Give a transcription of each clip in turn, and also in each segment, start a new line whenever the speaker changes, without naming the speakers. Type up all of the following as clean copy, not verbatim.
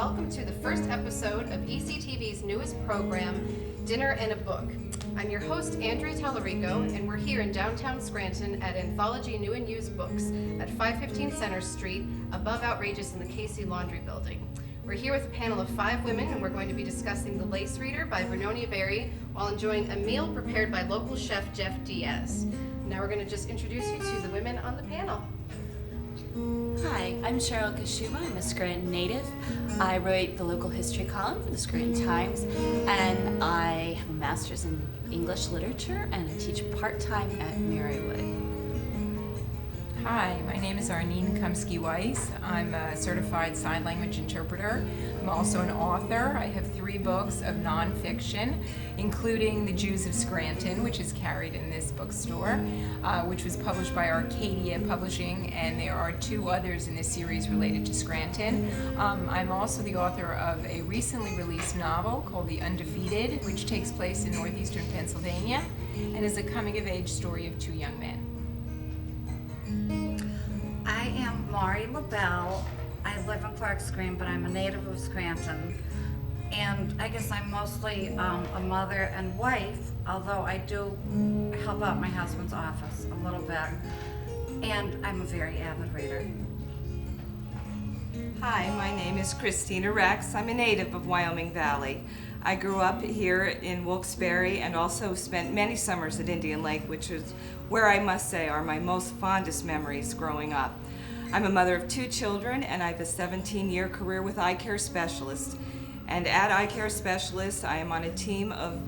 welcome to the first episode of ECTV's newest program, Dinner and a Book. I'm your host, Andrea Tallarico, and we're here in downtown Scranton at Anthology New and Used Books at 515 Center Street, above Outrageous in the Casey Laundry Building. We're here with a panel of 5 women, and we're going to be discussing The Lace Reader by Vernonia Berry while enjoying a meal prepared by local chef Jeff Diaz. Now we're going to just introduce you to the women on the panel.
Hi, I'm Cheryl Kashuba. I'm a Scranton native. I write the local history column for the Scranton Times, and I have a master's in English literature, and I teach part-time at Marywood.
Hi, my name is Arnene Kumsky-Weiss. I'm a certified sign language interpreter. I'm also an author. I have 3 books of nonfiction, including The Jews of Scranton, which is carried in this bookstore, which was published by Arcadia Publishing, and there are 2 others in this series related to Scranton. I'm also the author of a recently released novel called The Undefeated, which takes place in northeastern Pennsylvania and is a coming-of-age story of 2 young men.
I am Maury LaBelle. I live in Clarks Green, but I'm a native of Scranton. And I guess I'm mostly a mother and wife, although I do help out my husband's office a little bit. And I'm a very avid reader.
Hi, my name is Christina Rex. I'm a native of Wyoming Valley. I grew up here in Wilkes-Barre and also spent many summers at Indian Lake, which is where I must say are my most fondest memories growing up. I'm a mother of 2 children, and I have a 17-year career with Eye Care Specialists. And at Eye Care Specialists, I am on a team of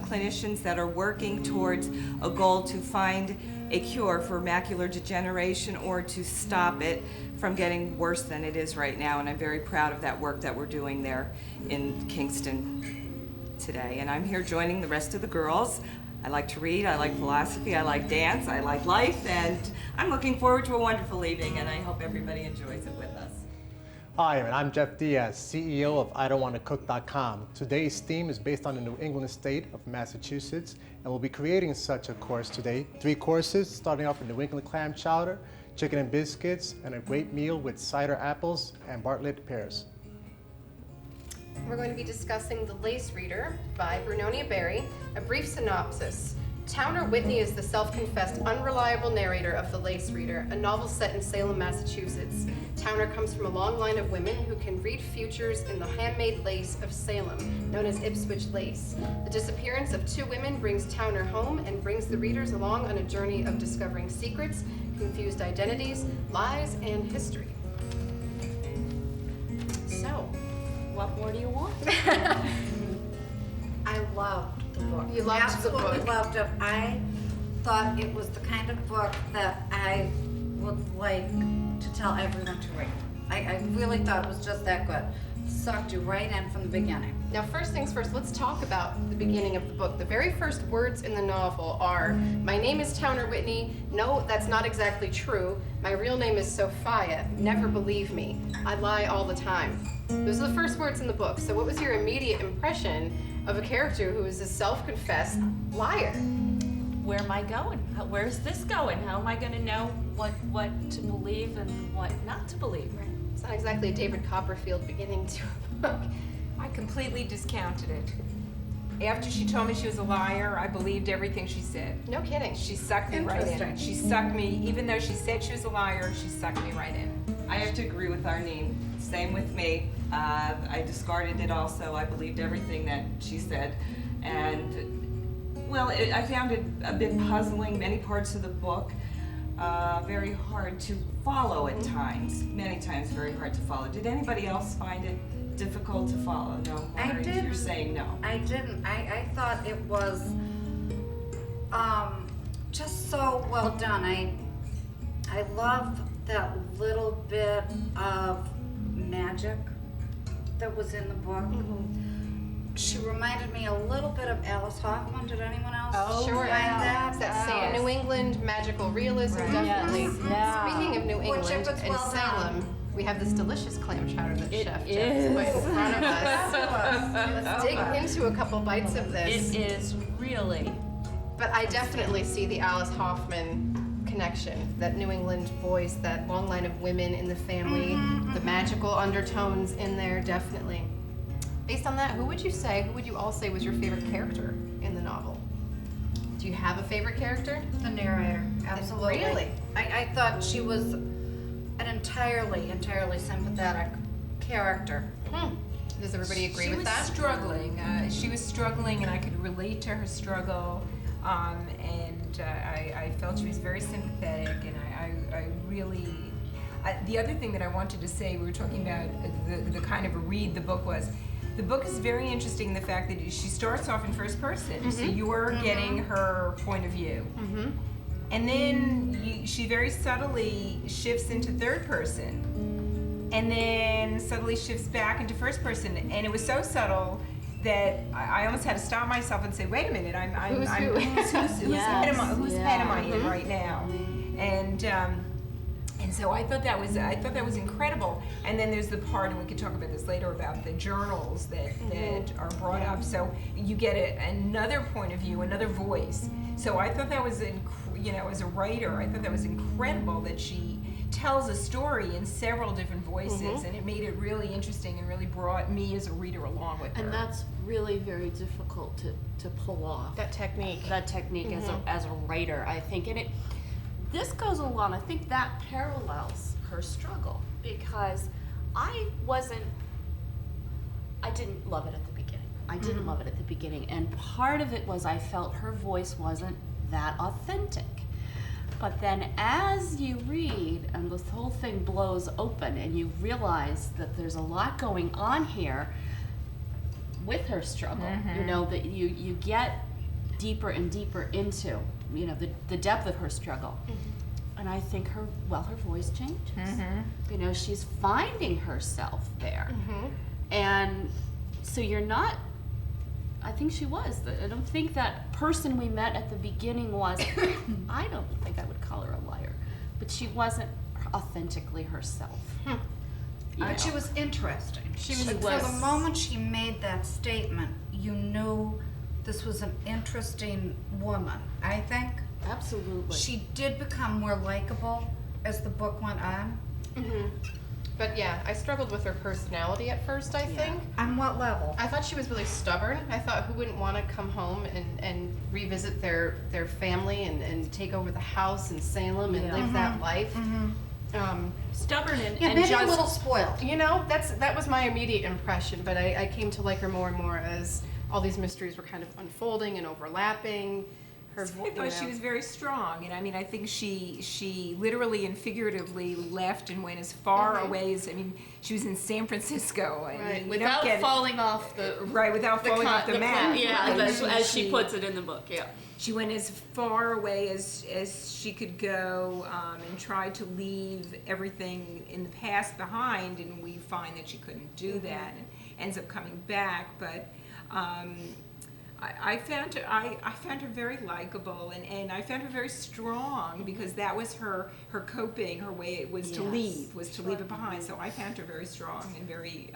clinicians that are working towards a goal to find a cure for macular degeneration or to stop it from getting worse than it is right now. And I'm very proud of that work that we're doing there in Kingston today. And I'm here joining the rest of the girls. I like to read, I like philosophy, I like dance, I like life, and I'm looking forward to a wonderful evening, and I hope everybody enjoys it with us.
Hi, and I'm Jeff Diaz, CEO of IDon'tWannaCook.com. Today's theme is based on the New England state of Massachusetts, and we'll be creating such a course today. 3 courses, starting off with New England clam chowder, chicken and biscuits, and a great meal with cider apples and Bartlett pears.
We're going to be discussing The Lace Reader by Vernonia Berry. A brief synopsis. Towner Whitney is the self-confessed unreliable narrator of The Lace Reader, a novel set in Salem, Massachusetts. Towner comes from a long line of women who can read futures in the handmade lace of Salem, known as Ipswich lace. The disappearance of 2 women brings Towner home and brings the readers along on a journey of discovering secrets, confused identities, lies, and history. So,
What more do you want?
I loved the book.
You loved the book.
Absolutely loved it. I thought it was the kind of book that I would like to tell everyone to read. I really thought it was just that good. Sucked you right in from the beginning.
now first things first, let's talk about the beginning of the book. The very first words in the novel are, "My name is Towner Whitney. No, that's not exactly true. My real name is Sophia. Never believe me. I lie all the time." Those are the first words in the book. So what was your immediate impression of a character who is a self-confessed liar?
Where am I going? Where's this going? How am I going to know what to believe and what not to believe?
It's not exactly a David Copperfield beginning to a book.
I completely discounted it. After she told me she was a liar, I believed everything she said.
No kidding.
She sucked me right in.
Interesting.
She sucked me, even though she said she was a liar, she sucked me right in.
I have to agree with Arnene. Same with me. I discarded it also. I believed everything that she said. And, well, I found it a bit puzzling, many parts of the book. Very hard to follow at times. Many times very hard to follow. Did anybody else find it difficult to follow? No?
I
Maury,
did.
You're saying no.
I didn't. I thought it was just so well done. I love that little bit of magic that was in the book. She reminded me a little bit of Alice Hoffman. Did anyone else
Sure.
find that?
That's saying New England magical realism, definitely.
Yes. Yeah.
Speaking of New
Which,
England
if it's
and
well
Salem,
done.
we have this delicious clam chowder that
It
Chef Jeff
is.
is put in front of us. Let's dig into a couple bites of this.
It is really.
But I definitely see the Alice Hoffman connection, that New England voice, that long line of women in the family, the magical undertones in there, definitely. Based on that, who would you all say was your favorite character in the novel? Do you have a favorite character?
The narrator, absolutely.
Really?
I thought she was an entirely sympathetic character.
Does everybody agree
She
with
was
that?
struggling. She was struggling, and I could relate to her struggle. And I felt she was very sympathetic, and I really. The other thing that I wanted to say, we were talking about the kind of a read the book was. The book is very interesting in the fact that she starts off in first person, so you're getting her point of view. And then she very subtly shifts into third person, and then subtly shifts back into first person. And it was so subtle that I almost had to stop myself and say, "Wait a minute,
Who's who?
whose head am I in right now?" And so I thought that was incredible. And then there's the part, and we could talk about this later, about the journals that are brought up. So you get another point of view, another voice. So I thought that was, as a writer, I thought that was incredible that she tells a story in several different voices, and it made it really interesting and really brought me as a reader along with her.
And that's really very difficult to pull off.
That technique.
That technique as a writer, I think. And this goes along, I think that parallels her struggle, because I didn't love it at the beginning. I didn't love it at the beginning, and part of it was I felt her voice wasn't that authentic. But then as you read and this whole thing blows open and you realize that there's a lot going on here with her struggle, that you get deeper and deeper into, the depth of her struggle. And I think her voice changes. She's finding herself there. And so I think she was. I don't think that person we met at the beginning was, I don't think I would call her a liar, but she wasn't authentically herself.
But she was interesting. From the moment she made that statement, you knew this was an interesting woman, I think.
Absolutely.
She did become more likable as the book went on.
But yeah, I struggled with her personality at first, I think.
On what level?
I thought she was really stubborn. I thought, who wouldn't want to come home and revisit their family and take over the house in Salem and live that life?
Stubborn and
Maybe
just
a little spoiled.
That was my immediate impression, but I came to like her more and more as all these mysteries were kind of unfolding and overlapping.
I thought she was very strong, and I think she literally and figuratively left and went as far away as, she was in San Francisco.
without falling off the
without falling off the map.
as she puts it in the book.
She went as far away as she could go, and tried to leave everything in the past behind, and we find that she couldn't do that, and ends up coming back. But I found her very likable, and I found her very strong, because that was her coping, her way was to leave it behind. So I found her very strong and very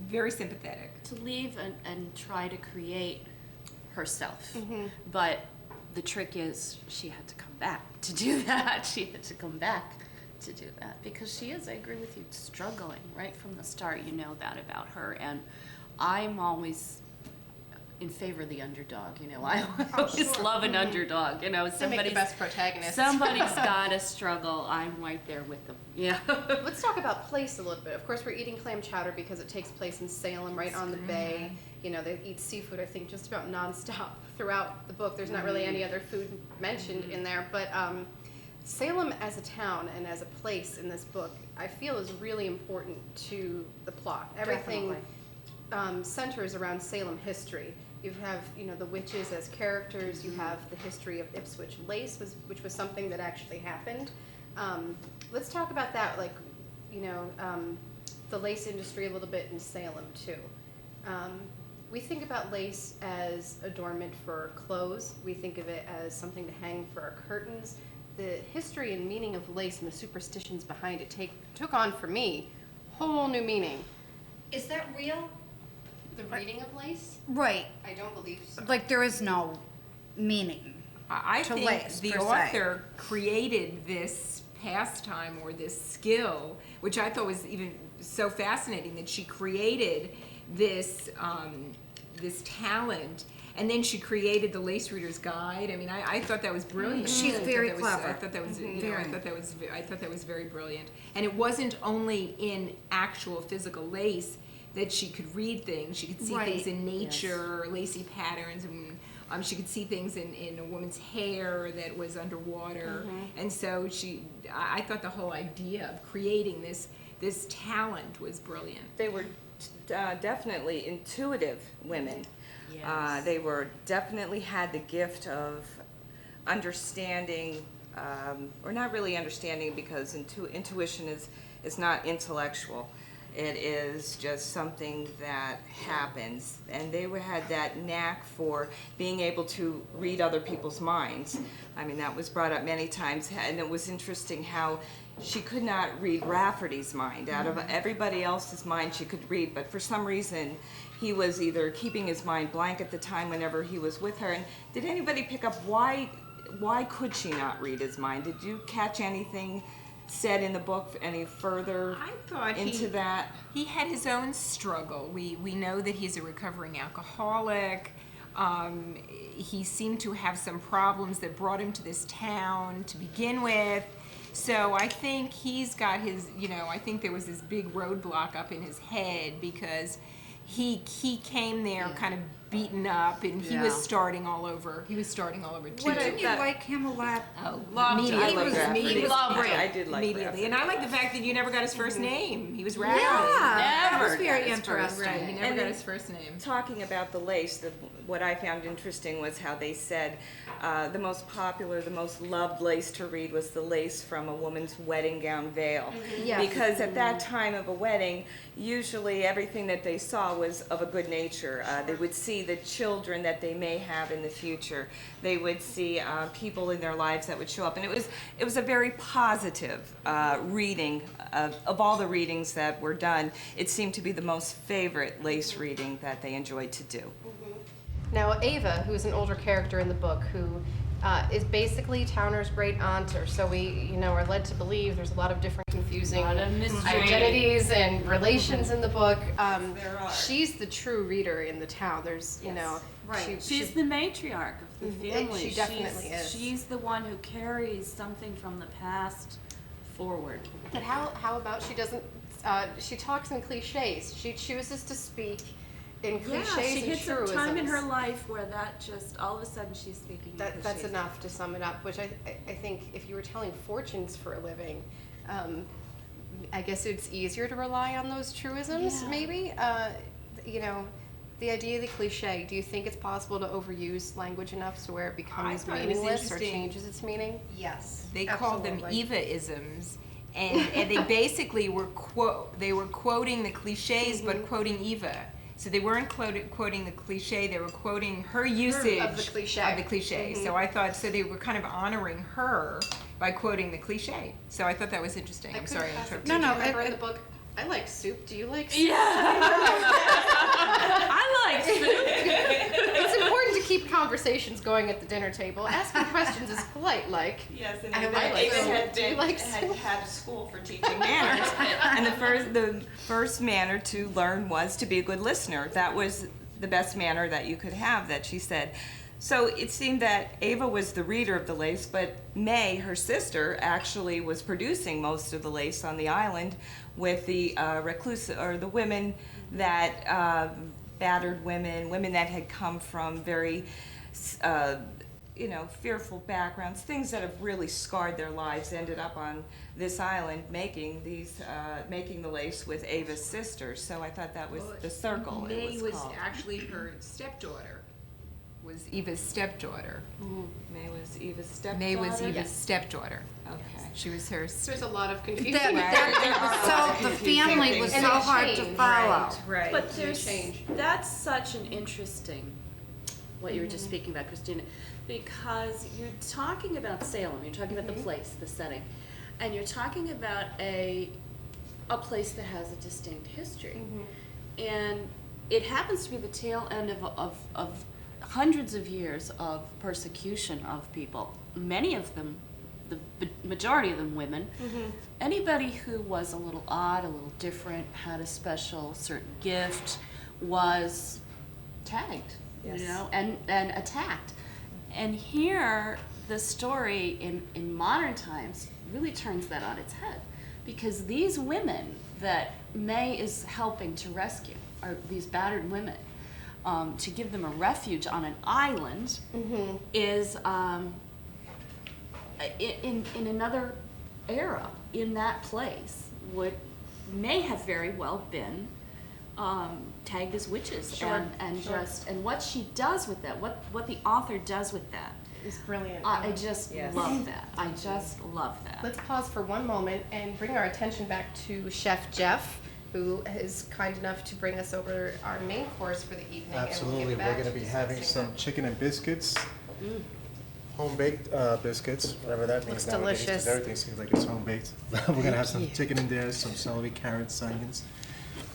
very sympathetic.
To leave and try to create herself. But the trick is she had to come back to do that. She had to come back to do that, because she is, I agree with you, struggling right from the start. You know that about her, and I'm always in favor of the underdog. I always love an underdog.
They make the best protagonist.
Somebody's got to struggle. I'm right there with them. Yeah.
Let's talk about place a little bit. Of course, we're eating clam chowder because it takes place in Salem, right on the bay. They eat seafood, I think, just about nonstop throughout the book. There's not really any other food mentioned in there, but Salem as a town and as a place in this book, I feel, is really important to the plot. Everything centers around Salem history. You have, the witches as characters. You have the history of Ipswich lace, which was something that actually happened. Let's talk about that, the lace industry a little bit in Salem too. We think about lace as adornment for clothes. We think of it as something to hang for our curtains. The history and meaning of lace and the superstitions behind it took on, for me, whole new meaning.
Is that real?
The reading of lace?
Right.
I don't believe so.
Like, there is no meaning.
I
to
think
lace,
the
per se.
author created this pastime or this skill, which I thought was even so fascinating, that she created this this talent, and then she created the Lace Reader's Guide. I mean, I thought that was brilliant.
She's
I thought
very
that was-
clever.
I thought that was, you know,
Very.
I thought that was very brilliant. And it wasn't only in actual physical lace that she could read things. She could see
Right.
things in nature, lacy patterns, and she could see things in a woman's hair that was underwater. And so I thought the whole idea of creating this talent was brilliant.
They were definitely intuitive women.
Yes.
They were definitely had the gift of understanding, or not really understanding, because intuition is not intellectual. It is just something that happens, and they had that knack for being able to read other people's minds. I mean, that was brought up many times, and it was interesting how she could not read Rafferty's mind. Out of everybody else's mind she could read, but for some reason he was either keeping his mind blank at the time whenever he was with her. And did anybody pick up why could she not read his mind? Did you catch anything said in the book any further
I thought
into that?
He had his own struggle. We know that he's a recovering alcoholic. He seemed to have some problems that brought him to this town to begin with. So I think he's got his, I think there was this big roadblock up in his head, because he came there kind of beaten up, and he was starting all over. He was starting all over too.
Didn't you like him a lot?
Loved him.
I love Rafferty.
Loved him.
I did like
Immediately.
Rafferty.
And I like the fact that you never got his first name. He was Rafferty.
That was
Never
very
got his first
interesting.
Right, he never
And
got
then-
his first name.
Talking about the lace, what I found interesting was how they said the most popular, the most loved lace to read was the lace from a woman's wedding gown veil.
Yes.
Because at that time of a wedding, usually everything that they saw was of a good nature. They would see the children that they may have in the future. They would see people in their lives that would show up. And it was a very positive reading. Of all the readings that were done, it seemed to be the most favorite lace reading that they enjoyed to do.
Now, Ava, who's an older character in the book, who is basically Towner's great aunt, or so we, are led to believe. There's a lot of different confusing
A lot of mystery.
identities and relations in the book.
There are.
She's the true reader in the town. There's,
Right.
She's the matriarch of the family.
She definitely is.
She's the one who carries something from the past forward.
But how about she doesn't? She talks in cliches. She chooses to speak in cliches
Yeah, she
and
hits a
truisms.
time in her life where that just all of a sudden she's speaking. in
That's
cliches.
enough to sum it up. Which I think if you were telling fortunes for a living, I guess it's easier to rely on those truisms.
Yeah.
Maybe the idea of the cliche. Do you think it's possible to overuse language enough to where it becomes
thought it was
meaningless or
interesting.
changes its meaning?
Yes.
They called them
absolutely.
Eva-isms, and they basically were quoting the cliches, but quoting Eva. So they weren't quoting the cliche; they were quoting her usage
of the cliche.
So I thought they were kind of honoring her by quoting the cliche. So I thought that was interesting. I'm sorry, I interrupted.
No,
Did
no,
you remember
it-
in the book? I like soup. Do you like soup?
Yeah. I like soup.
It's important to keep conversations going at the dinner table. Asking questions is polite, like.
Yes, and
I
Ava
like soup.
had
Do you like
had
soup?
had a school for teaching manners, and the first manner to learn was to be a good listener. That was the best manner that you could have, that she said. So it seemed that Ava was the reader of the lace, but May, her sister, actually was producing most of the lace on the island with the reclusive, or the women that battered women that had come from very fearful backgrounds, things that have really scarred their lives, ended up on this island making the lace with Ava's sisters. So I thought that was the circle.
May
it
was
called.
actually her stepdaughter. Was Eva's stepdaughter.
May was Eva's stepdaughter.
May was Eva's stepdaughter.
Okay.
She was her.
There's a lot of confusion.
The family was so
And they
hard to
change,
follow.
Right.
But there's
change.
that's such an interesting what you were just speaking about, Christina, because you're talking about Salem, you're talking about the place, the setting, and you're talking about a place that has a distinct history, and it happens to be the tail end of hundreds of years of persecution of people, many of them, the majority of them women. Anybody who was a little odd, a little different, had a special certain gift, was tagged, you know, and attacked. And here, the story in modern times really turns that on its head, because these women that May is helping to rescue are these battered women, to give them a refuge on an island, is in another era, in that place, would may have very well been tagged as witches. And what she does with that, what the author does with that,
It's brilliant.
I just love that. I just love that.
Let's pause for one moment and bring our attention back to Chef Jeff, who is kind enough to bring us over our main course for the evening.
Absolutely,
And
we're going to be having some chicken and biscuits, home-baked biscuits, whatever that means
Looks
nowadays, 'cause
delicious.
everything seems like it's home-baked. We're going to have some chicken in there, some celery, carrots, onions,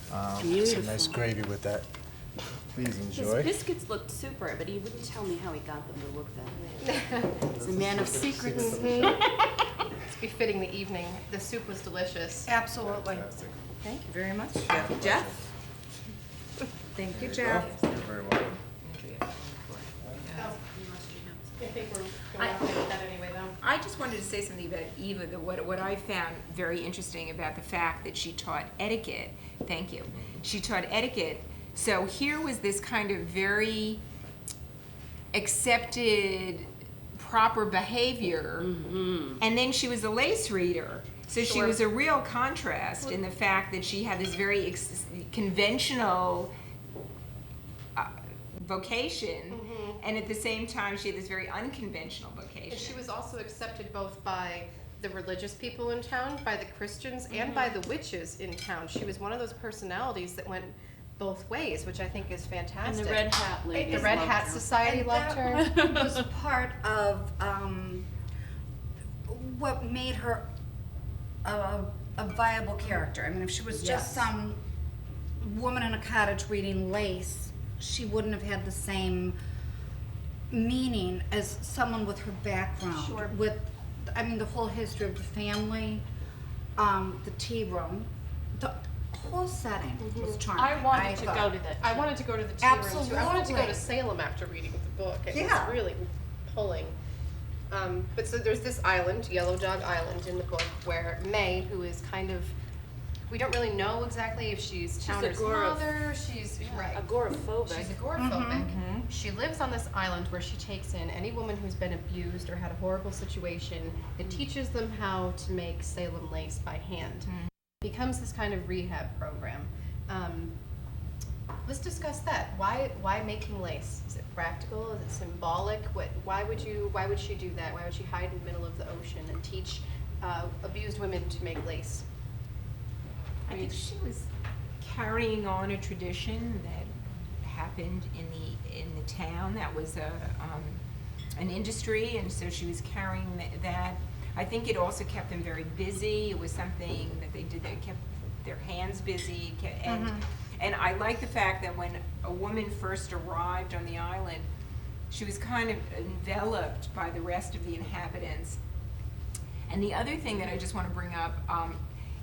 some nice
Beautiful.
gravy with that. Please
His
enjoy.
biscuits looked super, but he wouldn't tell me how he got them to look that way. He's a man of secrets.
It's befitting the evening. The soup was delicious.
Absolutely.
Thank you very much, Jeff. Jeff?
Thank you, Jeff.
You're very welcome.
I think we're going to with that anyway, though.
I just wanted to say something about Eva. What I found very interesting about the fact that she taught etiquette. Thank you. She taught etiquette. So here was this kind of very accepted, proper behavior, and then she was a lace reader. So she was a real contrast in the fact that she had this very conventional vocation, and at the same time she had this very unconventional vocation.
And she was also accepted both by the religious people in town, by the Christians, and by the witches in town. She was one of those personalities that went both ways, which I think is
And
fantastic.
the Red Hat lady.
The Red Hat Society loved her.
That was part of what made her a viable character. I mean, if she was just some woman in a cottage reading lace, she wouldn't have had the same meaning as someone with her background.
Sure.
With, I mean, the whole history of the family, the tea room, the whole setting was charming.
I wanted to
thought.
go to that.
I wanted to go to the tea room too. I wanted to go
Absolutely.
to Salem after reading the book. It
Yeah.
was really pulling. But so there's this island, Yellow Dog Island, in the book where May, who is kind of, we don't really know exactly if she's Towner's mother. She's right.
Agoraphobic.
She's agoraphobic. She lives on this island where she takes in any woman who's been abused or had a horrible situation. It teaches them how to make Salem lace by hand. It becomes this kind of rehab program. Let's discuss that. Why making lace? Is it practical? Is it symbolic? Why would she do that? Why would she hide in the middle of the ocean and teach abused women to make lace?
I think she was carrying on a tradition that happened in the town. That was an industry, and so she was carrying that. I think it also kept them very busy. It was something that they did that kept their hands busy, and I like the fact that when a woman first arrived on the island, she was kind of enveloped by the rest of the inhabitants. And the other thing that I just want to bring up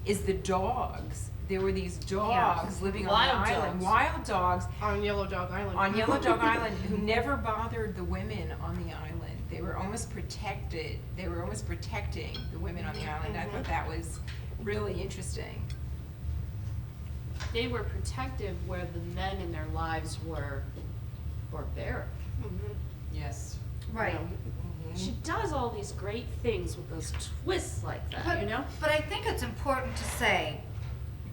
is the dogs. There were these dogs living on
Wild
the island,
dogs.
wild dogs
On Yellow Dog Island.
on Yellow Dog Island, who never bothered the women on the island. They were almost protected. They were almost protecting the women on the island. I thought that was really interesting.
They were protective where the men in their lives were barbaric.
Yes.
Right.
You know, she does all these great things with those twists like that, you know?
But I think it's important to say,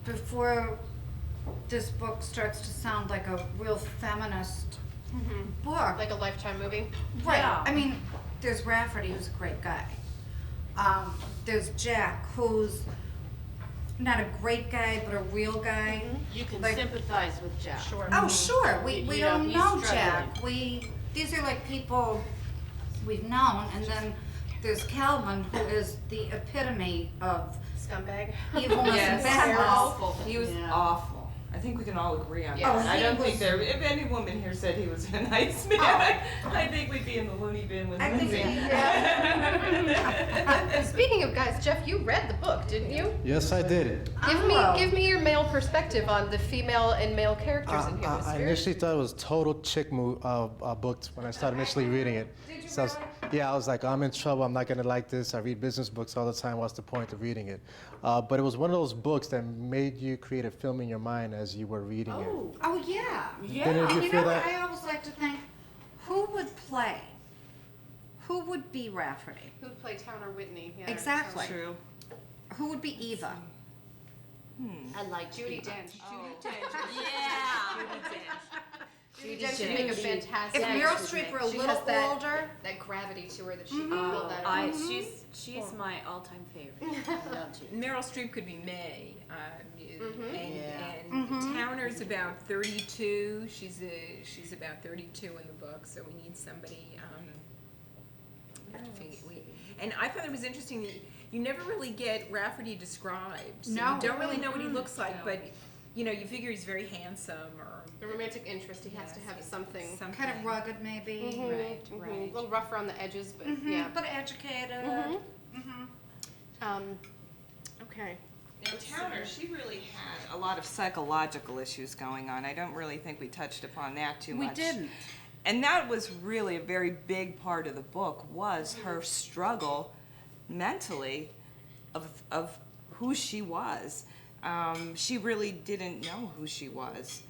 before this book starts to sound like a real feminist book.
Like a Lifetime movie.
Right.
Yeah.
I mean, there's Rafferty, who's a great guy. There's Jack, who's not a great guy, but a real guy.
You can
Like-
sympathize with Jack.
Sure.
Oh, sure. We
You
don't
know,
know
he's
Jack. These are like people we've known, and then there's Calvin, who is the epitome of
Scumbag.
evilness and
Yes.
badness.
Awful. He was
Yeah.
awful. I think we can all agree on
Yes.
that. I
he
don't think
was-
there. If any woman here said he was a nice man, I think we'd be in the loony bin with
I think
Lindsay.
Speaking of guys, Jeff, you read the book, didn't you?
Yes, I did.
Give me your male perspective on the female and male characters in here. Was
I
very-
initially thought it was total chick book when I started initially reading it.
Did you
So I was-
really?
yeah, I was like, I'm in trouble. I'm not gonna like this. I read business books all the time. What's the point of reading it? But it was one of those books that made you create a film in your mind as you were reading it.
Oh, yeah.
Didn't you
And you
feel
know what
that?
I always like to think? Who would play? Who would be Rafferty?
Who would play Towner Whitney? Yeah,
Exactly.
True.
Who would be Eva?
I like
Judy Dench.
Yeah.
Judy Dench would make a fantastic.
If Meryl Streep were a
She
little
has that-
older,
that gravity to her that she can pull that
I,
off.
she's my all-time favorite. I love Judy.
Meryl Streep could be May, and
Mm-hmm.
Towner's about 32. She's about 32 in the book, so we need somebody. We have to and I thought it was interesting that you never really get Rafferty described. So
No.
you don't really know what he looks like, but you figure he's very handsome or
The romantic interest, he has to have something.
kind of rugged maybe,
Right,
A
right.
little rough around the edges, but yeah.
but educated.
Okay.
Now, Towner, she really had a lot of psychological issues going on. I don't really think we touched upon that too
We
much.
didn't.
And that was really a very big part of the book, was her struggle mentally of who she was. She really didn't know who she was.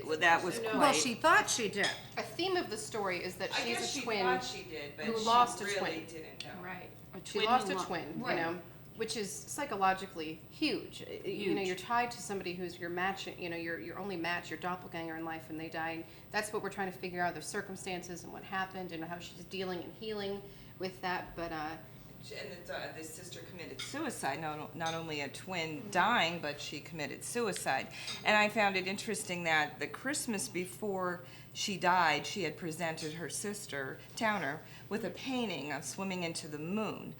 Well, that was
No.
quite-
Well, she thought she did.
A theme of the story is that
I
she's
guess
a
she
twin.
thought she did, but
who
she
lost a
really
twin.
didn't know.
Right.
She lost a twin, you know, which is psychologically huge. You know,
Huge.
you're tied to somebody who's your match, you know, your only match, your doppelganger in life, and they die. And that's what we're trying to figure out, the circumstances and what happened and how she's dealing and healing with that. But
And the sister committed suicide, not only a twin dying, but she committed suicide. And I found it interesting that the Christmas before she died, she had presented her sister, Towner, with a painting of swimming into the moon.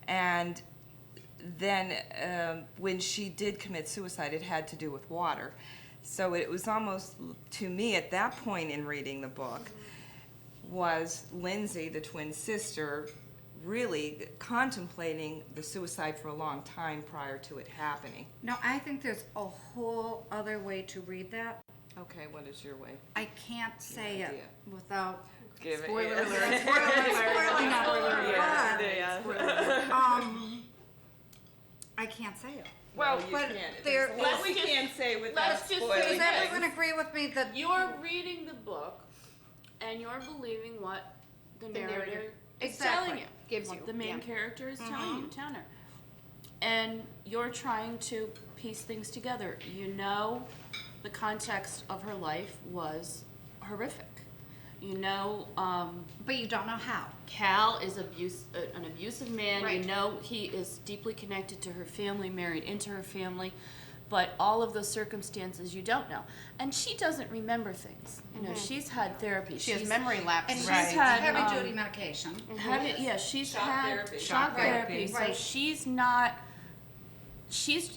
And then when she did commit suicide, it had to do with water. So it was almost, to me, at that point in reading the book, was Lindsay, the twin sister, really contemplating the suicide for a long time prior to it happening.
No, I think there's a whole other way to read that.
Okay, what is your way?
I can't say it
idea.
without
Give it.
spoiler alert.
spoiling
Yeah,
it.
yeah.
I can't say it.
Well, you
but
can't.
there
There's a lot
is-
we can't say without
let's just
spoiling
say
Does
that-
everyone agree with me that
You're reading the book, and you're believing what the narrator
narrator-
is
Exactly.
telling you.
Gives
what
you,
the main
yeah.
character is telling you, Towner. And you're trying to piece things together. You know the context of her life was horrific. You know,
but you don't know how.
Cal is an abusive man.
Right.
You know he is deeply connected to her family, married into her family, but all of those circumstances you don't know. And she doesn't remember things. You know, she's had therapy.
She has
She's-
memory
And
lapse.
she's
Right.
had,
heavy duty medication.
she's
Shock
had
therapy.
shock
Shock
therapy.
therapy.
So
Right.
she's not.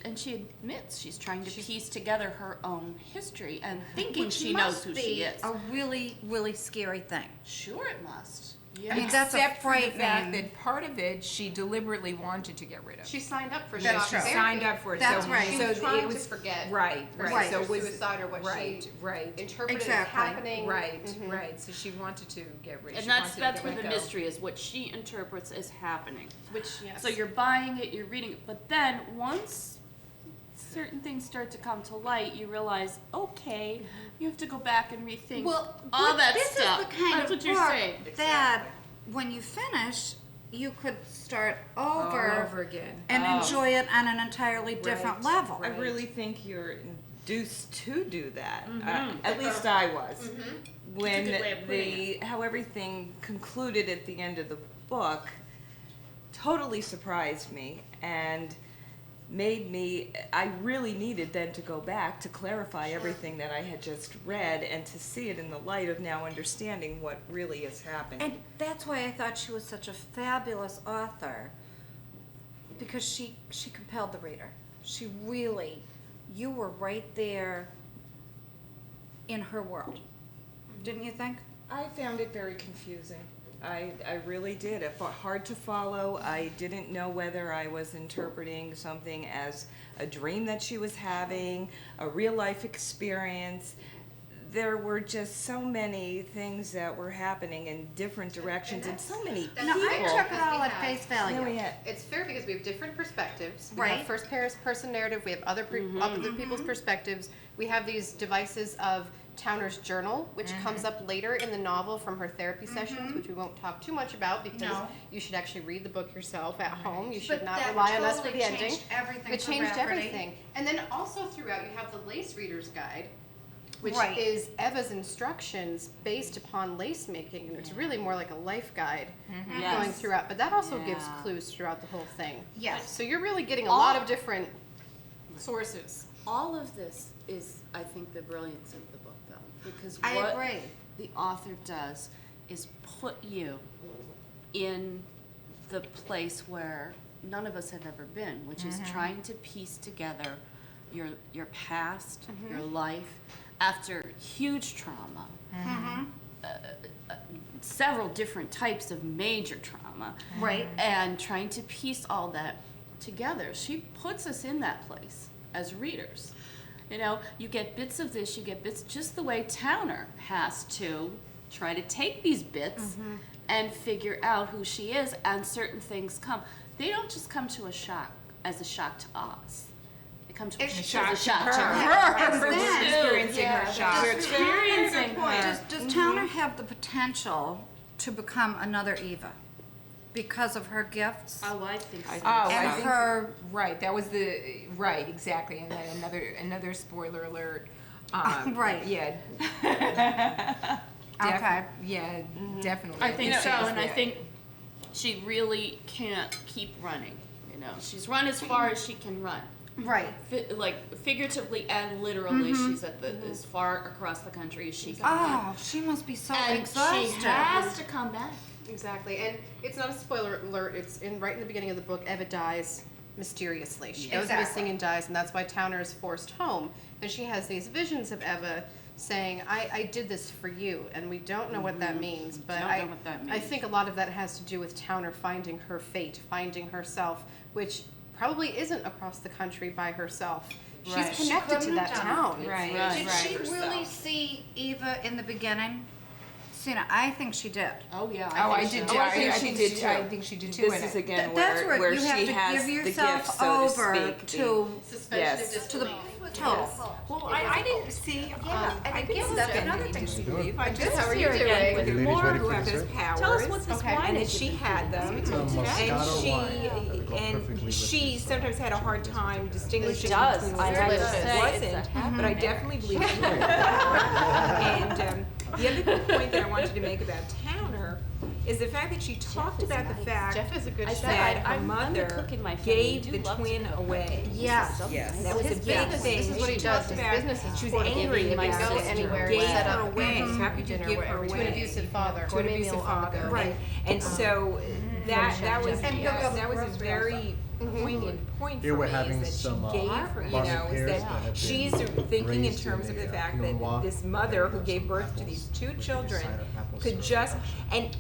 And she admits she's trying to piece together her own history and thinking
Which
she knows
must
who
be
she is.
a really, really scary thing.
Sure, it must.
I mean, that's a
Except for the fact
frightening.
that part of it she deliberately wanted to get rid of.
She signed up for
That's
shock
true.
therapy.
Signed up for it.
That's
so,
right.
She
So
was trying
it was
to forget.
right.
Right.
So it was
suicide or what
right,
she
right.
interpreted
Exactly.
as happening.
Right, right. So she wanted to get rid.
And
she
that's
wanted to
where
let
the
go.
mystery is, what she interprets as happening.
Which, yes.
So you're buying it, you're reading it, but then once certain things start to come to light, you realize, okay, you have to go back and rethink all
but
that
this
stuff.
is the kind
That's
of
what you're
book
saying.
that when you finish, you could start over,
All over again.
and enjoy it on an entirely different
Right.
level.
I really think you're induced to do that. At least I was. When
It's a good way of putting
how everything concluded at the end of the book totally surprised me and made me, I really needed then to go back to clarify everything that I had just read and to see it in the light of now understanding what really is happening.
And that's why I thought she was such a fabulous author, because she compelled the reader. She really you were right there in her world, didn't you think?
I found it very confusing. I really did. Hard to follow. I didn't know whether I was interpreting something as a dream that she was having, a real life experience. There were just so many things that were happening in different directions and so many people.
No, I took it all
We
at
have-
face value.
Yeah, we had-
It's fair because we have different perspectives. We
Right.
have first person narrative, we have other people's perspectives. We have these devices of Towner's journal, which comes up later in the novel from her therapy sessions, which we won't talk too much about because
No.
you should actually read the book yourself at home. You should
But
not
that
rely on us for
totally
the ending.
changed everything
It
for
changed
Rafferty.
everything. And then also throughout, you have the Lace Reader's Guide, which
Right.
is Eva's instructions based upon lace making, and it's really more like a life guide going
Yes.
throughout. But that also gives
Yeah.
clues throughout the whole thing.
Yes.
So you're really getting a lot of different sources.
All of this is, I think, the brilliance of the book, though, because
I
what
agree.
the author does is put you in the place where none of us have ever been, which is trying to piece together your past, your life, after huge trauma, several different types of major trauma,
Right.
and trying to piece all that together. She puts us in that place as readers. You know, you get bits of this, you get bits, just the way Towner has to try to take these bits and figure out who she is, and certain things come. They don't just come to a shock as a shock to us. They come to
It's
as
shock
a
to
shock to
her.
her.
We're
Yes.
experiencing her shock.
We're experiencing her.
Does Towner have the potential to become another Eva because of her gifts
Oh, I think so.
Oh, I
and
think-
her?
Right, that was right, exactly, and then another spoiler alert.
Right.
Yeah.
Okay.
Yeah, definitely.
I think so,
it's
and I
that.
think she really can't keep running. You know, she's run as far as she can run.
Right.
Like figuratively and literally, she's at as far across the country as she can run.
Oh, she must be so
And
exhausted.
she has to come back.
Exactly, and it's not a spoiler alert. It's right in the beginning of the book. Eva dies mysteriously. She goes
Exactly.
missing and dies, and that's why Towner is forced home. And she has these visions of Eva saying, "I did this for you," and we don't know what that means. But
Don't know what that
I
means.
think a lot of that has to do with Towner finding her fate, finding herself, which probably isn't across the country by herself.
Right.
She's
She
connected to
couldn't
that
have done
town.
Right.
Right.
Did she really see Eva in the beginning? Sina, I think she did.
Oh yeah.
Oh, I
think
did
so.
too.
I think she did too.
I think she did too.
This
and
is
it-
again
That's
where
where you have
she
to
has
give
the
yourself
gift, so
over
to speak.
Suspension
to
Yes.
of
to the
disbelief.
total.
Well, I didn't see. I didn't
guess that's
suspend
another
any
thing.
disbelief. I
Good,
just
how are you
here again
doing?
with
You ladies
Laura,
ready
who
for
has
dessert?
powers.
Tell us what's this
Okay.
wine
And then
that
she
you've been
had them,
It's a Moscato wine. It'll go
and
perfectly with
she
this,
sometimes had a hard time distinguishing
It does.
between
I
what
have to
was
say,
and
it's
wasn't,
a
but I definitely believe she had power. And the other point that I wanted to make about Towner is the fact that she talked about the fact
Jeff is a good
I
chef.
said,
that her
I'm the
mother
cook in my family.
gave
We
the
do love to
twin
cook.
away.
Yes.
Yes.
That was a
His
big
business-
thing.
this is what he
She
does.
talked
His
about
business is
she was
portable.
angry
He can
about
go
it.
anywhere,
Gave
set
her
up
away. How could you
dinner,
give her
whatever,
away?
to an abusive father,
To an
gourmet
abusive
meal on the
father.
go.
Right.
And so that was
And he'll go
that was a
grocery
very poignant point
Here
for
we're
me
having
is that
some,
she gave her, you know,
barbecue
is
pears that
that
have
she's
been
thinking in
raised
terms
in
of the
a,
fact
Pinot
that
Noir.
this mother who gave birth to these two children could just and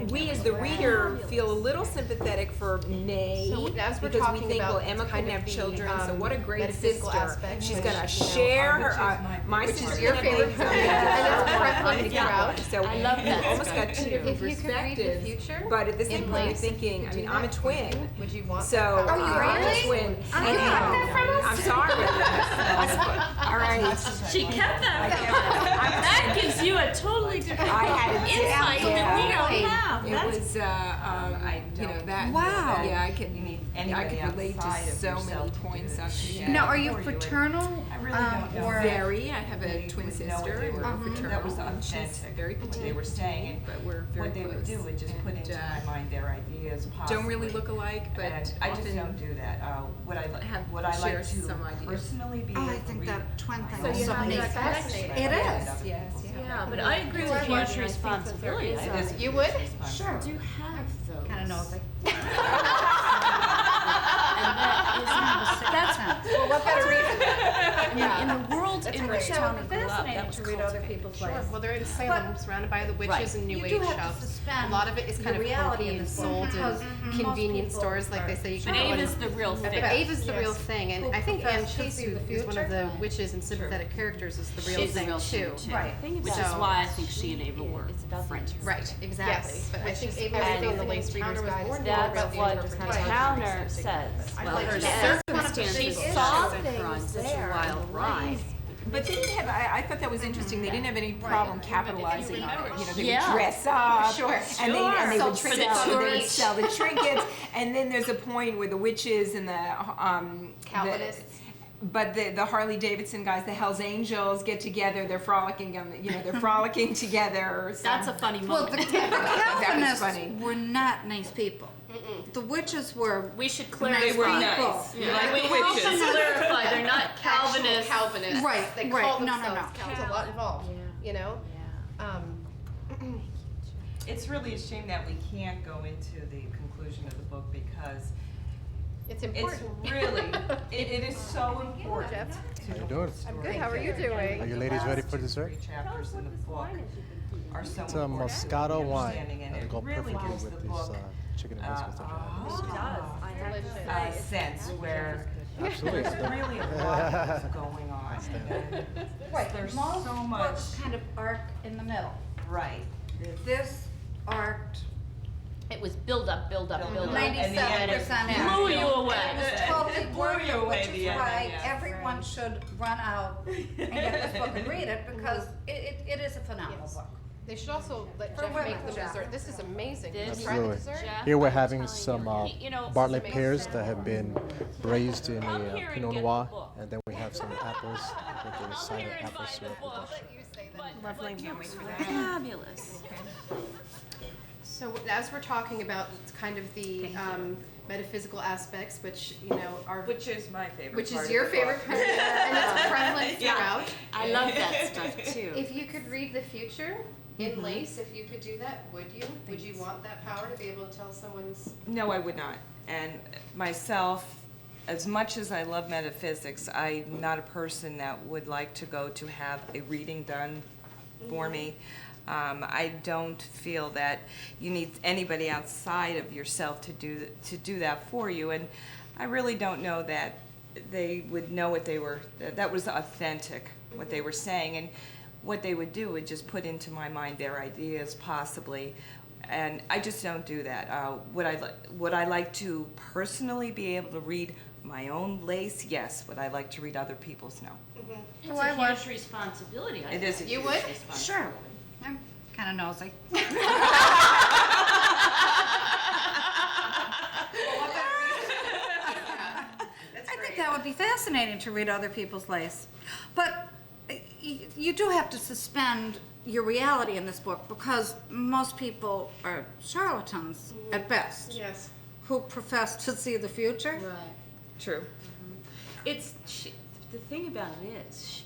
we as the reader feel a little sympathetic for May
So as we're
because we
talking
think,
about
well, Emma
kind
couldn't
of
have
the,
children, so what a great
metaphysical
sister.
aspect,
She's
which,
gonna
you know,
share
which
her my
Which
sister's
is your
gonna be
favorite
from
kind, and it's prevalent throughout.
So
I love that
almost got
stuff,
two
too.
different
If you could read the
perspectives,
future
but at the same
in
point, you're
lace,
thinking, I
do
mean,
that,
I'm a twin.
Would you want
So
that?
I'm a
really?
twin.
Oh,
And,
you got that from us?
I'm sorry. All right.
She kept that. That gives you a totally different
I had a
insight that we
Totally.
don't have.
It
That's
was, you know, that.
Wow.
Yeah, I could relate to
outside of
so many
yourself to
points
do
of
it.
the.
Now, are you
Or you would-
paternal?
I really don't know.
Or
Very. I have a
You
twin
would know what
sister,
they
and
were-
we're fraternal.
that was
She's
authentic,
very
what
petite,
they were saying,
but we're very
What they would
close.
do would just put
And,
into my mind their ideas possibly.
don't really look alike, but
And I just
often
don't do that. Would I
have-
would I
share
like to
some ideas.
personally be
Oh,
able
I
to
think
read
that twin thing
my
is
own
so
life?
neat.
fascinating.
It is.
Yes, yeah.
yeah, but I agree with huge responsibility.
It is a
You would?
huge responsibility.
Do have those.
Kind of nosy.
That's
Well, what better reason?
in the world in which
That
Towner
would be
grew up,
fascinating
that was
to read other
cultivated.
people's
Sure.
lives.
Well, they're in Salem, surrounded by the witches
Right.
and New
You
Age
do have to
shops.
suspend
A lot of it is kind
the
of
reality
hokey
in
and
this book
sold
because
in
most
convenience
people
stores, like
are
they say you
But
can go
Eve
in.
is the real
But
thing.
Ave is the
Yes.
real thing, and
Who
I think Anne
professes to
Chase,
see the
who's one of the
future.
witches and sympathetic characters, is the real
She's the
thing
real
too.
thing, too.
Right.
Which is
So-
why I think she and Ava were friends.
Right, exactly.
Yes,
But I
which
think
is
everything in the
everything
Lace Reader's
Towner was
Guide is
born
all
with.
about
That's
the
what
interpretation.
Towner says. Well,
like
her
that.
circumstances
She
saw
is
her on such a
there
wild
in the
ride.
But they didn't have, I thought that was interesting, they didn't have any problem capitalizing on it. You know, they
Yeah.
would dress up.
Sure.
And they
Sell
would
trinkets
sell,
on the
they would
beach.
sell the trinkets. And then there's a point where the witches and the,
Calvinists.
but the Harley Davidson guys, the Hells Angels get together, they're frolicking on the, they're frolicking together or something.
That's a funny
Well,
moment.
the Calvinists
funny.
were not nice people. The witches were
We should
nice
clarify.
people.
Yeah,
like
we
the
have to
witches.
clarify. They're not
Actual
Calvinists.
Calvinists.
Right,
They
right.
call
No, no,
themselves
no.
There's a lot involved, you know?
It's really a shame that we can't go into the conclusion of the book because
It's
it's
important.
really, it is so important.
Jeff.
How you doing?
I'm good, how are you doing?
Are you ladies ready for dessert?
Three chapters in the book are so
It's a
important to
Moscato
the
wine.
understanding, and
It'll
it
go
really
perfectly
gives the
with these
book
chicken and biscuits that you have.
a sense where
Absolutely.
there's really a lot that's going on. And
Right,
There's
most
so much.
books kind of arc in the middle.
Right.
This arced
It was build up, build up, build up.
97% in.
Blew you away.
It was totally
Blew
worth
you
it,
away
which
the
is
end,
why
yeah.
everyone should run out and get this book and read it because it is a phenomenal
Yes.
book.
They should also let
For
Jeff
women,
make the
Jeff.
dessert. This is amazing. Can you
This-
try the
Absolutely.
dessert?
Jeff,
Here we're
I'm
having
telling
some
you, you know,
Bartlett
this is
pears
amazing.
that have been braised in
Come
a
here and
Pinot
get
Noir,
the book.
and then we have some apples with a side of apple syrup. with us.
Lovely, can't wait for that.
Fabulous.
So as we're talking about kind of the metaphysical aspects, which, are,
Which is my favorite
which
part
is
of
your
the
favorite
book.
part, and it's prevalent throughout.
I love that stuff too.
If you could read the future in lace, if you could do that, would you? Would you want that power to be able to tell someone's?
No, I would not. And myself, as much as I love metaphysics, I'm not a person that would like to go to have a reading done for me. I don't feel that you need anybody outside of yourself to do that for you. And I really don't know that they would know what they were, that was authentic, what they were saying. And what they would do would just put into my mind their ideas possibly. And I just don't do that. Would I like to personally be able to read my own lace? Yes. Would I like to read other people's? No.
It's
Oh, I
a
would.
huge responsibility. I
It
think.
is a
You
huge
would?
responsibility.
Sure. I'm kind of nosy. I think that would be fascinating to read other people's lace. But you do have to suspend your reality in this book because most people are charlatans at best
Yes.
who profess to see the future.
Right.
True.
The thing about it is,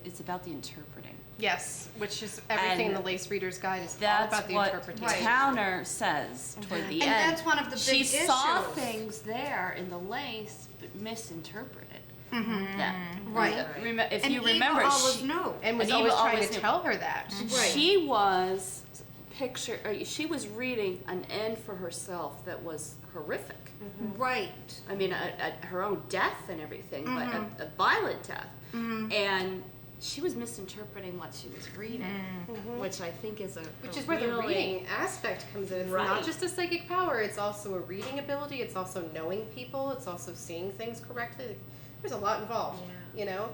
it's about the interpreting.
Yes, which is everything in
And
the Lace Reader's Guide is all
That's
about the
what
interpretation.
Towner says toward the
And
end.
that's one of the
She
big
saw
issues.
things there in the lace, but misinterpreted them.
Right.
If
And
you
Eva
remember,
always
she,
knew.
And was
And
always
Eva
trying
always
to
knew.
tell her that.
Right.
she was she was reading an end for herself that was horrific.
Right.
I mean, her own death and everything, but a violent death. And she was misinterpreting what she was reading, which I think is
Which is where the
really-
reading aspect comes in. It's
Right.
not just a psychic power, it's also a reading ability, it's also knowing people, it's also seeing things correctly. There's a lot involved, you know?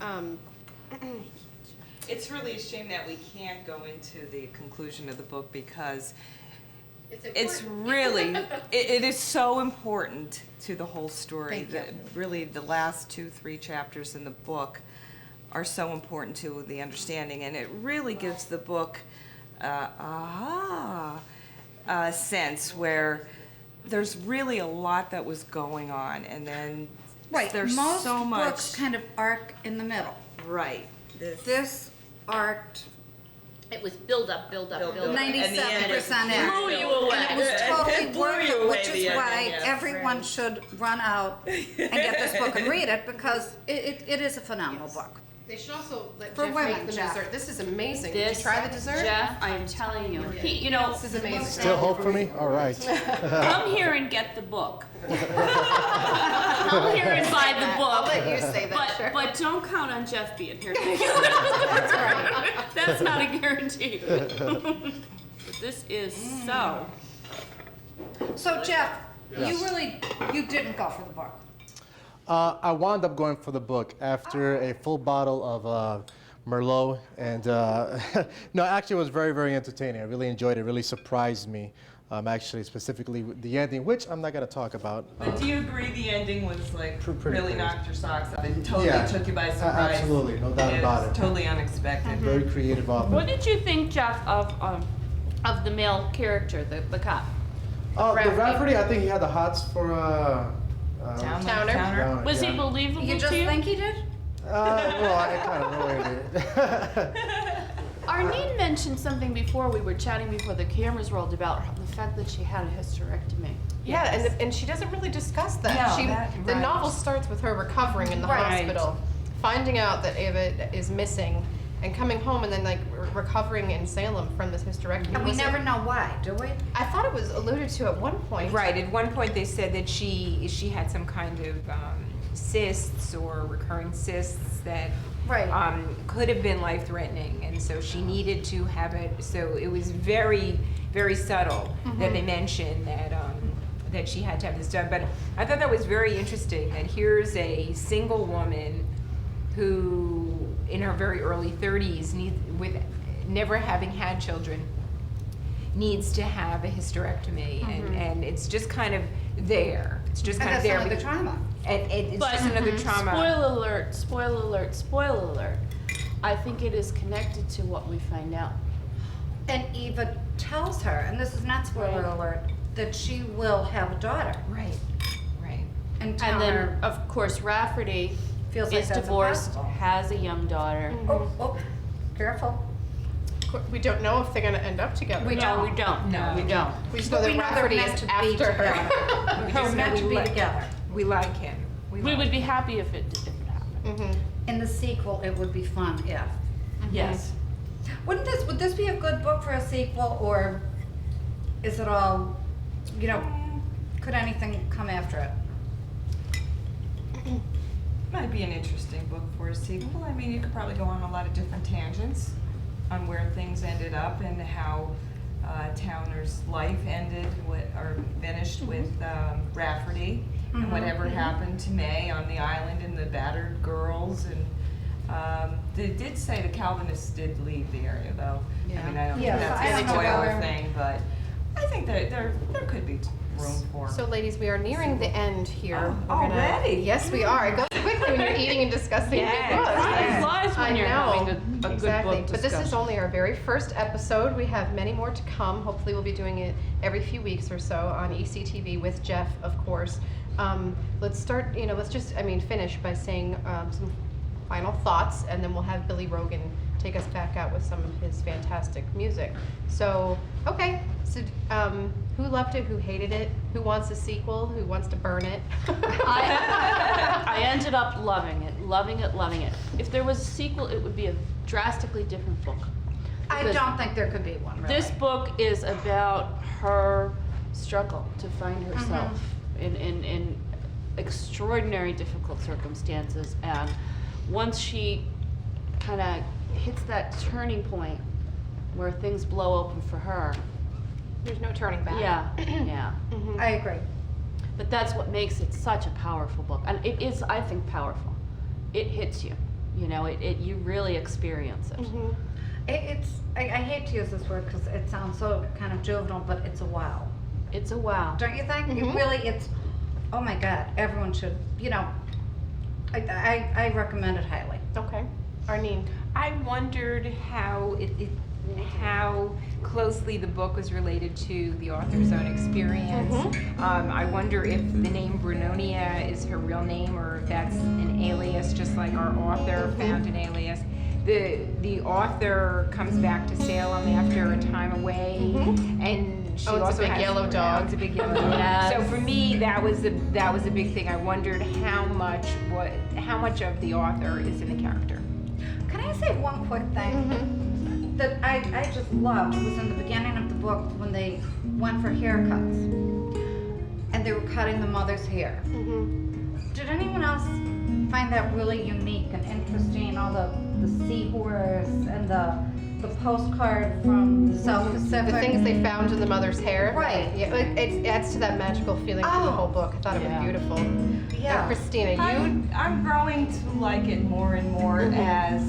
Yeah.
It's really a shame that we can't go into the conclusion of the book because it's
important.
really, it is so important to the whole story.
Thank you.
Really, the last 2-3 chapters in the book are so important to the understanding, and it really gives the book a sense where there's really a lot that was going on, and then
Right.
there's
Most
so much.
books kind of arc in the middle.
Right.
This arced
It was build up, build up,
Build
build up.
up. And the end
97%
is-
in.
Blew you away.
And it was
It
totally
blew
worth
you
it,
away
which Which is why everyone should run out and get this book and read it, because it is a phenomenal book.
They should also let
For
Jeff
women,
make the
Jeff.
dessert. This is amazing. Did you try the dessert?
Jeff, I'm telling you, you know,
This is amazing.
Still hope for me? All right.
come here and get the book. Come here and buy the book.
I'll let you say that, sure.
But don't count on Jeff being here. That's right. That's not a guarantee. But this is so.
So Jeff, you didn't go for the book.
I wound up going for the book after a full bottle of Merlot, and no, actually it was very, very entertaining. I really enjoyed it. It really surprised me, actually, specifically with the ending, which I'm not going to talk about.
But do you agree the ending was like
Pretty
really
crazy.
knocked your socks off and totally
Yeah,
took you by surprise?
absolutely, no doubt
It
about
was
it.
Totally unexpected.
Very creative author.
What did you think, Jeff, of the male character, the cop?
The Rafferty, I think he had the hots for
Towner.
Was
yeah.
he believable
You just
to you?
think he did?
Well, I kind of know it.
Arlene mentioned something before we were chatting before the cameras rolled about the fact that she had a hysterectomy.
Yeah, and she doesn't really discuss that.
No,
The
right.
novel starts with her recovering in the
Right.
hospital, finding out that Ava is missing, and coming home and then like recovering in Salem from this hysterectomy.
And we
Was it-
never know why, do we?
I thought it was alluded to at one point.
Right, at one point they said that she had some kind of cysts or recurring cysts that
Right.
could have been life-threatening, and so she needed to have it, so it was very, very subtle that they mentioned that she had to have this done. But I thought that was very interesting, that here's a single woman who, in her very early 30s, with never having had children, needs to have a hysterectomy, and it's just kind of there. It's just
And
kind of
that's
there.
only the trauma.
And it's just another trauma.
Spoiler alert, spoiler alert, spoiler alert. I think it is connected to what we find out.
And Eva tells her, and this is not spoiler
Right.
alert, that she will have a daughter.
Right, right.
And
And
Towner
then, of course, Rafferty
feels like
is
that's
divorced,
impossible.
has a young daughter.
Oh, careful.
We don't know if they're going to end up together.
We
No,
don't.
we don't.
No,
we don't.
We just
But
know
we
that
know they're
Rafferty
meant
is
to be
after her.
together. They're meant to be together.
We like him.
We
like
would be
him.
happy if it happened.
In the sequel, it would be fun if.
Yes.
Would this be a good book for a sequel, or is it all, could anything come after it?
Might be an interesting book for a sequel. I mean, you could probably go on a lot of different tangents on where things ended up and how Towner's life ended or finished with Rafferty, and whatever happened to May on the island and the battered girls. And they did say the Calvinists did leave the area, though.
Yeah.
I mean, I don't
Yeah,
think
I
that's a
don't know
spoiler
whether-
thing, but I think that there could be room for.
So, ladies, we are nearing the end here.
Oh,
We're gonna-
already?
Yes, we are. It goes quickly when you're eating and discussing
Yes.
new books.
Time flies when
I
you're
know.
having a
Exactly.
good book
But this is
discussion.
only our very first episode. We have many more to come. Hopefully, we'll be doing it every few weeks or so on ECTV with Jeff, of course. Let's start. Let's just, finish by saying some final thoughts, and then we'll have Billy Rogan take us back out with some of his fantastic music. So, okay. So, who loved it? Who hated it? Who wants a sequel? Who wants to burn it?
I ended up loving it, loving it, loving it. If there was a sequel, it would be a drastically different book.
I
Because
don't think there could be one, really.
This book is about her struggle to find herself in extraordinary difficult circumstances, and once she kind of hits that turning point where things blow open for her,
There's no turning back.
yeah.
I agree.
But that's what makes it such a powerful book, and it is, I think, powerful. It hits you, you really experience it.
I hate to use this word because it sounds so kind of juvenile, but it's a wow.
It's a wow.
Don't you think? It really, oh my God, everyone should, I recommend it highly.
Okay. Arlene.
I wondered how how closely the book was related to the author's own experience. I wonder if the name Brunonia is her real name, or if that's an alias, just like our author found an alias. The author comes back to Salem after a time away, and and she
Oh, it's a
also
big
has
yellow dog.
It's a big yellow dog.
Yes.
So for me, that was a big thing. I wondered how much of the author is in the character.
Can I say one quick thing that I just loved? It was in the beginning of the book when they went for haircuts and they were cutting the mother's hair. Did anyone else find that really unique and interesting? All the seahorse and the postcard from the South Pacific.
The things they found in the mother's hair.
Right.
Yeah, it adds to that magical feeling through the whole book. I thought it was
Yeah.
beautiful.
Yeah.
Christina, you.
I'm growing to like it more and more as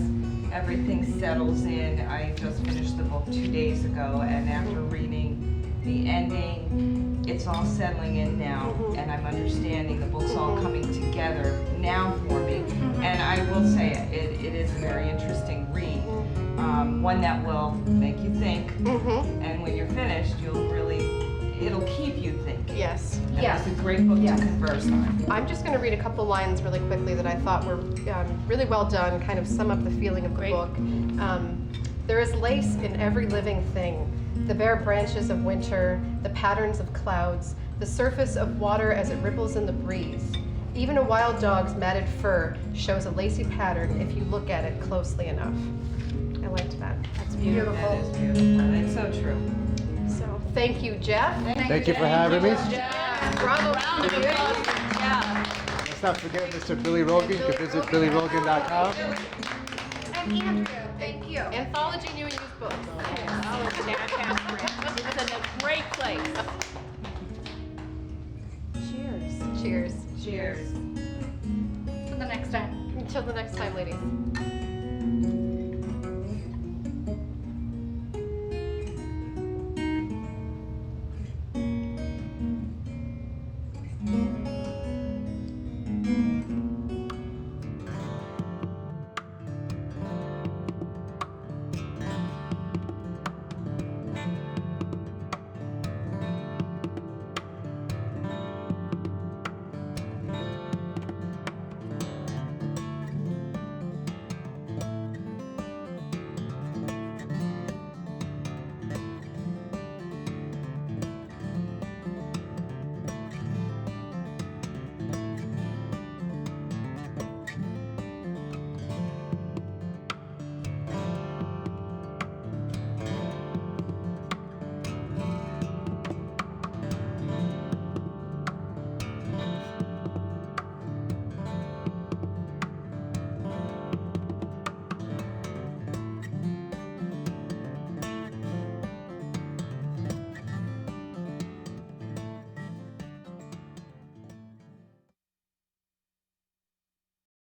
everything settles in. I just finished the book 2 days ago, and after reading the ending, it's all settling in now, and I'm understanding the book's all coming together now for me. And I will say it is a very interesting read, one that will make you think, and when you're finished, it'll keep you thinking.
Yes.
And
Yes.
it's a great book
Yes.
to converse on.
I'm just going to read a couple lines really quickly that I thought were really well done, kind of sum up the feeling of the book. There is lace in every living thing. The bare branches of winter, the patterns of clouds, the surface of water as it ripples in the breeze. Even a wild dog's matted fur shows a lacy pattern if you look at it closely enough. I liked that.
That's beautiful.
That is beautiful. It's so true.
So thank you, Jeff.
Thank you for having me.
Bravo.
Round of applause. Yeah.
Let's not forget Mr. Billy Rogan. You can visit billyrogan.com.
And Andrea, thank you.
Anthology New and Used Books.
It's in a great place.
Cheers.
Cheers.
Till the next time.
Until the next time, ladies.